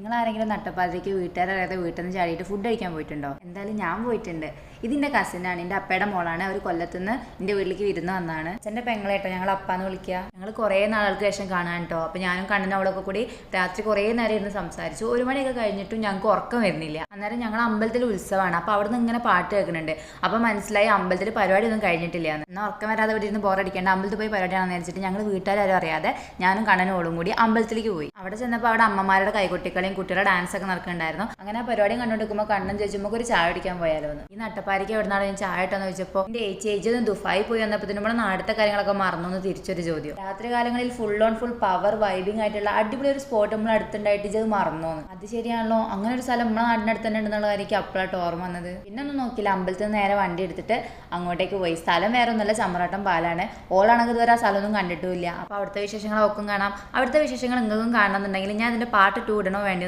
നിങ്ങൾ ആരെങ്കിലും നട്ടപ്പാതിരയ്ക്ക് വീട്ടുകാരറിയാതെ വീട്ടിൽ നിന്ന് ചാടിയിട്ട് ഫുഡ് കഴിക്കാൻ പോയിട്ടുണ്ടോ? എന്തായാലും ഞാൻ പോയിട്ടുണ്ട്. ഇതിൻ്റെ കസിനാണ്, എൻ്റെ അപ്പയുടെ മോളാണ്. അവർ കൊല്ലത്തുനിന്ന് എൻ്റെ വീട്ടിലേക്ക് വിരുന്ന് വന്നാണ്. അച്ഛൻ്റെ പെങ്ങളേട്ടോ ഞങ്ങൾ അപ്പാന്ന് വിളിക്കുക. ഞങ്ങൾ കുറേ നാളുകൾക്ക് ശേഷം കാണാൻ കേട്ടോ. അപ്പോൾ ഞാനും കണ്ണനും അവളൊക്കെ കൂടി രാത്രി കുറേ നേരം ഇരുന്ന് സംസാരിച്ചു. 1 മണിയൊക്കെ കഴിഞ്ഞിട്ടും ഞങ്ങൾക്ക് ഉറക്കം വരുന്നില്ല. അന്നേരം ഞങ്ങൾ അമ്പലത്തിൽ ഉത്സവമാണ്. അപ്പോൾ അവിടെ നിന്ന് ഇങ്ങനെ പാട്ട് കേൾക്കുന്നുണ്ട്. അപ്പോൾ മനസ്സിലായി അമ്പലത്തിൽ പരിപാടി ഒന്നും കഴിഞ്ഞിട്ടില്ല എന്ന്. എന്നാൽ ഉറക്കം വരാതെ ഇവിടെ ഇരുന്ന് ബോറടിക്കേണ്ട, അമ്പലത്തിൽ പോയി പരിപാടിയാണെന്ന് വെച്ചിട്ട് ഞങ്ങൾ വീട്ടുകാരും അറിയാതെ ഞാനും കണ്ണനും ഓളും കൂടി അമ്പലത്തിലേക്ക് പോയി. അവിടെ ചെന്നപ്പോൾ അവിടെ അമ്മമാരുടെ കൈകൊട്ടിക്കളിയും കുട്ടികളുടെ ഡാൻസ് ഒക്കെ നടക്കുന്നുണ്ടായിരുന്നു. അങ്ങനെ ആ പരിപാടിയും കണ്ടുകൊണ്ടിരിക്കുമ്പോൾ കണ്ണൻ ചോദിച്ചുമ്പോൾ ഒരു ചായ കുടിക്കാൻ പോയാലോ എന്ന്. ഈ നട്ടപ്പാരിക്ക് എവിടുന്നാണ് ഞാൻ ചായ ഇട്ടെന്ന് ചോദിച്ചപ്പോൾ എൻ്റെ ചേച്ചി ഒന്ന് ദുബായി പോയി വന്നപ്പോൾ നമ്മുടെ നാടത്തെ കാര്യങ്ങളൊക്കെ മറന്നു എന്ന് തിരിച്ചൊരു ചോദ്യം. രാത്രി കാലങ്ങളിൽ full on full power vibing ആയിട്ടുള്ള അടിപൊളി ഒരു സ്പോട്ട് നമ്മൾ അടുത്തുണ്ടായിട്ട് ഇത് മറന്നോന്ന്. അത് ശരിയാണല്ലോ, അങ്ങനെ ഒരു സ്ഥലം നമ്മളെ നാടിനടുത്ത് തന്നെ ഉണ്ടെന്നുള്ള കാര്യം അപ്പോഴായിട്ട് ഓർമ്മ വന്നത്. പിന്നെ ഒന്നും നോക്കില്ല, അമ്പലത്തിൽ നിന്ന് നേരെ വണ്ടി എടുത്തിട്ട് അങ്ങോട്ടേക്ക് പോയി. സ്ഥലം വേറെ ഒന്നുമല്ല, ചമ്രവട്ടം പാലാണ്. ഓളാണെങ്കിൽ ഇതുവരെ ആ സ്ഥലമൊന്നും കണ്ടിട്ടുമില്ല. അപ്പോൾ അവിടുത്തെ വിശേഷങ്ങൾ ഒക്കും കാണാം. അവിടുത്തെ വിശേഷങ്ങൾ നിങ്ങൾക്കും കാണണമെന്നുണ്ടെങ്കിൽ ഞാൻ അതിൻ്റെ പാർട്ട് 2 ഇടണോ വേണ്ട